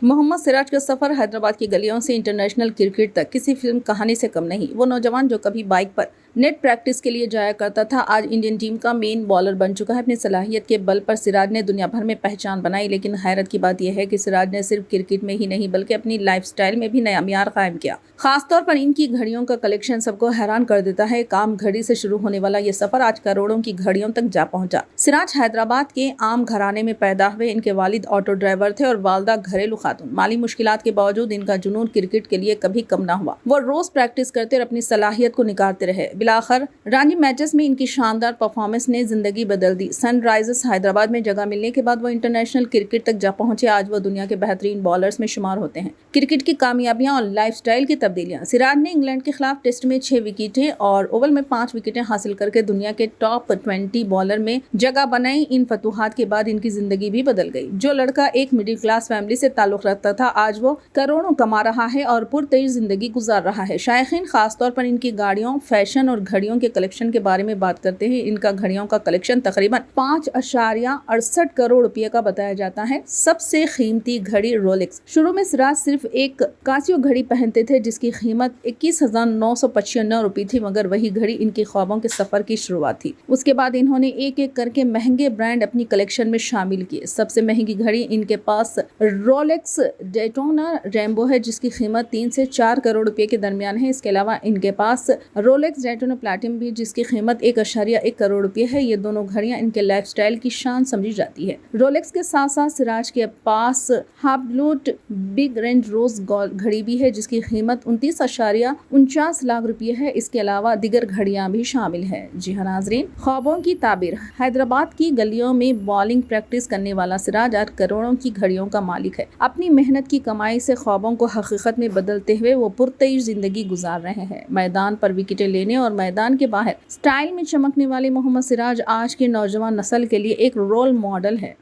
मोहम्मद सिराज का सफर हैदराबाद की गलियों से इंटरनेशनल क्रिकेट तक किसी फिल्म कहानी से कम नहीं। वो नौजवान जो कभी बाइक पर नेट प्रैक्टिस के लिए जाया करता था, आज इंडियन टीम का मेन बॉलर बन चुका है। अपनी सलाहियत के बल पर सिराज ने दुनिया भर में पहचान बनाई, लेकिन हैरत की बात यह है कि सिराज ने सिर्फ क्रिकेट में ही नहीं बल्कि अपनी लाइफस्टाइल में भी नया मियार कायम किया। खासतौर पर इनकी घड़ियों का कलेक्शन सबको हैरान कर देता है। एक आम घड़ी से शुरू होने वाला ये सफर आज करोड़ों की घड़ियों तक जा पहुंचा। सिराज हैदराबाद के आम घराने में पैदा हुए। इनके वालिद ऑटो ड्राइवर थे और वालदा घरेलू खातून। माली मुश्किलात के बावजूद इनका जुनून क्रिकेट के लिए कभी कम ना हुआ। वो रोज प्रैक्टिस करते और अपनी सलाहियत को निखारते रहे। बिलाखिर रणजी मैचेस में इनकी शानदार परफॉर्मेंस ने जिंदगी बदल दी। सनराइजर्स हैदराबाद में जगह मिलने के बाद वो इंटरनेशनल क्रिकेट तक जा पहुंचे। आज वो दुनिया के बेहतरीन बॉलर्स में शुमार होते हैं। क्रिकेट की कामयाबियां और लाइफस्टाइल की तब्दीलियां। सिराज ने इंग्लैंड के खिलाफ टेस्ट में 6 विकेटें और ओवल में 5 विकेटें हासिल करके दुनिया के टॉप 20 बॉलर में जगह बनाई। इन फतूहात के बाद इनकी जिंदगी भी बदल गई। जो लड़का एक मिडिल क्लास फैमिली से ताल्लुक रखता था, आज वो करोड़ों कमा रहा है और पुरतेज जिंदगी गुजार रहा है। शायखीन, खासतौर पर इनकी गाड़ियों, फैशन और घड़ियों के कलेक्शन के बारे में बात करते हैं। इनका घड़ियों का कलेक्शन तकरीबन 5.68 करोड़ रुपए का बताया जाता है। सबसे कीमती घड़ी रोलेक्स। शुरू में सिराज सिर्फ एक कासियो घड़ी पहनते थे जिसकी कीमत 21,995 रुपए थी, मगर वही घड़ी इनके ख्वाबों के सफर की शुरुआत थी। उसके बाद इन्होंने एक एक करके महंगे ब्रांड अपनी कलेक्शन में शामिल किए। सबसे महंगी घड़ी इनके पास रोलेक्स डेटोना रेम्बो है जिसकी कीमत 3 से 4 करोड़ रुपए के दरमियान है। इसके अलावा इनके पास रोलेक्स डेटोना प्लैटिनम भी जिसकी कीमत 1.1 करोड़ रुपए है। ये दोनों घड़ियां इनके लाइफस्टाइल की शान समझी जाती है। रोलेक्स के साथ साथ सिराज के पास हाब्लूट बिग रेंज रोज घड़ी भी है जिसकी कीमत 29.49 लाख रुपए है। इसके अलावा दिगर घड़ियां भी शामिल है। जी हाँ नाजरीन, ख्वाबों की ताबीर। हैदराबाद की गलियों में बॉलिंग प्रैक्टिस करने वाला सिराज आज करोड़ों की घड़ियों का मालिक है। अपनी मेहनत की कमाई से ख्वाबों को हकीकत में बदलते हुए वो पुरतेज जिंदगी गुजार रहे हैं। मैदान पर विकेटें लेने और मैदान के बाहर स्टाइल में चमकने वाले मोहम्मद सिराज आज के नौजवान नस्ल के लिए एक रोल मॉडल है।